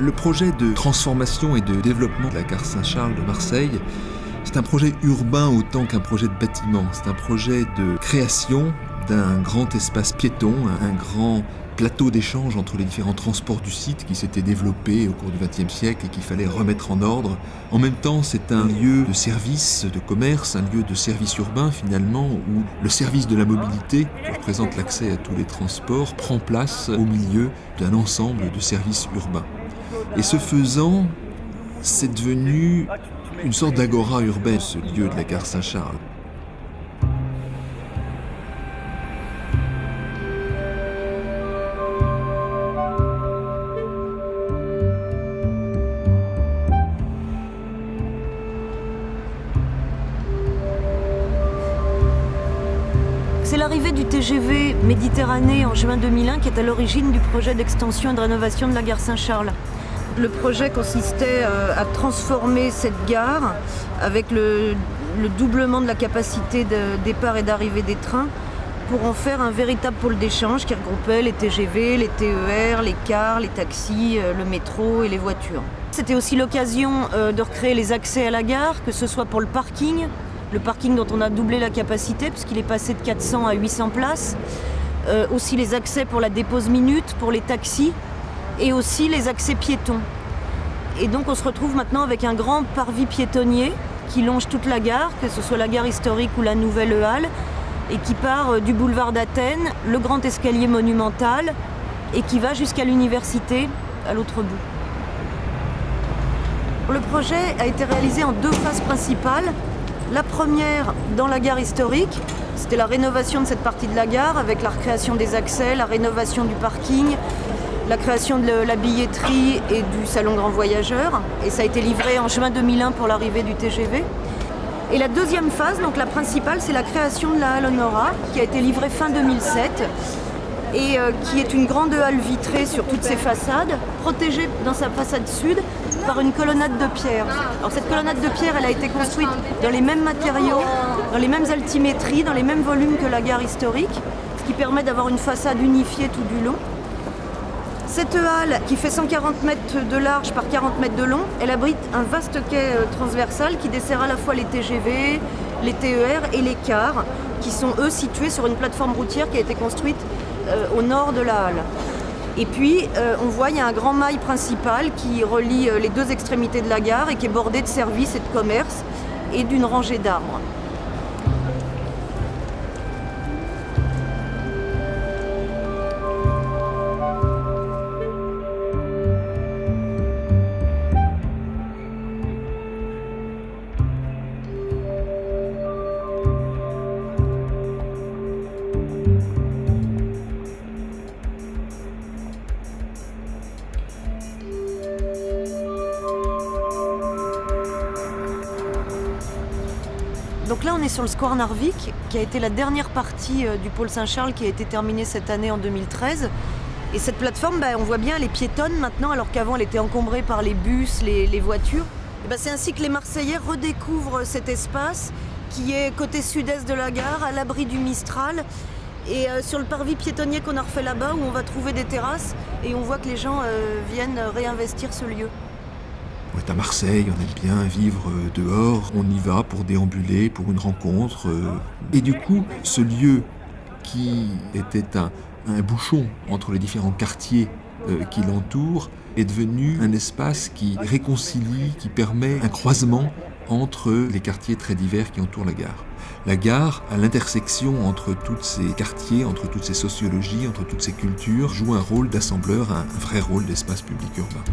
Le projet de transformation et de développement de la gare Saint-Charles de Marseille, c'est un projet urbain autant qu'un projet de bâtiment. C'est un projet de création d'un grand espace piéton, un grand plateau d'échange entre les différents transports du site qui s'étaient développés au cours du XXe siècle et qu'il fallait remettre en ordre. En même temps, c'est un lieu de service, de commerce, un lieu de service urbain finalement, où le service de la mobilité, qui représente l'accès à tous les transports, prend place au milieu d'un ensemble de services urbains. Et ce faisant, c'est devenu une sorte d'agora urbaine, ce lieu de la gare Saint-Charles. C'est l'arrivée du TGV Méditerranée en juin 2001 qui est à l'origine du projet d'extension et de rénovation de la gare Saint-Charles. Le projet consistait à transformer cette gare avec le doublement de la capacité de départ et d'arrivée des trains pour en faire un véritable pôle d'échange qui regroupait les TGV, les TER, les cars, les taxis, le métro et les voitures. C'était aussi l'occasion de recréer les accès à la gare, que ce soit pour le parking dont on a doublé la capacité puisqu'il est passé de 400 à 800 places, aussi les accès pour la dépose minute, pour les taxis, et aussi les accès piétons. Et donc on se retrouve maintenant avec un grand parvis piétonnier qui longe toute la gare, que ce soit la gare historique ou la nouvelle halle, et qui part du boulevard d'Athènes, le grand escalier monumental, et qui va jusqu'à l'université, à l'autre bout. Le projet a été réalisé en 2 phases principales. La première, dans la gare historique, c'était la rénovation de cette partie de la gare, avec la recréation des accès, la rénovation du parking, la création de la billetterie et du salon grand voyageur. Et ça a été livré en juin 2001 pour l'arrivée du TGV. Et la deuxième phase, donc la principale, c'est la création de la halle Honora, qui a été livrée fin 2007 et qui est une grande halle vitrée sur toutes ses façades, protégée dans sa façade sud par une colonnade de pierre. Alors cette colonnade de pierre, elle a été construite dans les mêmes matériaux, dans les mêmes altimétries, dans les mêmes volumes que la gare historique, ce qui permet d'avoir une façade unifiée tout du long. Cette halle, qui fait 140 mètres de large par 40 mètres de long, elle abrite un vaste quai transversal qui dessert à la fois les TGV, les TER et les cars, qui sont eux situés sur une plateforme routière qui a été construite au nord de la halle. Et puis, on voit, il y a un grand mail principal qui relie les 2 extrémités de la gare et qui est bordé de services et de commerces et d'une rangée d'arbres. Donc là, on est sur le Square Narvik, qui a été la dernière partie du pôle Saint-Charles qui a été terminée cette année en 2013. Et cette plateforme, on voit bien, elle est piétonne maintenant, alors qu'avant, elle était encombrée par les bus, les voitures. Et c'est ainsi que les Marseillais redécouvrent cet espace qui est côté sud-est de la gare, à l'abri du Mistral. Et sur le parvis piétonnier qu'on a refait là-bas, où on va trouver des terrasses, et on voit que les gens viennent réinvestir ce lieu. On est à Marseille, on aime bien vivre dehors, on y va pour déambuler, pour une rencontre. Et du coup, ce lieu qui était un bouchon entre les différents quartiers qui l'entourent est devenu un espace qui réconcilie, qui permet un croisement entre les quartiers très divers qui entourent la gare. La gare, à l'intersection entre tous ces quartiers, entre toutes ces sociologies, entre toutes ces cultures, joue un rôle d'assembleur, un vrai rôle d'espace public urbain.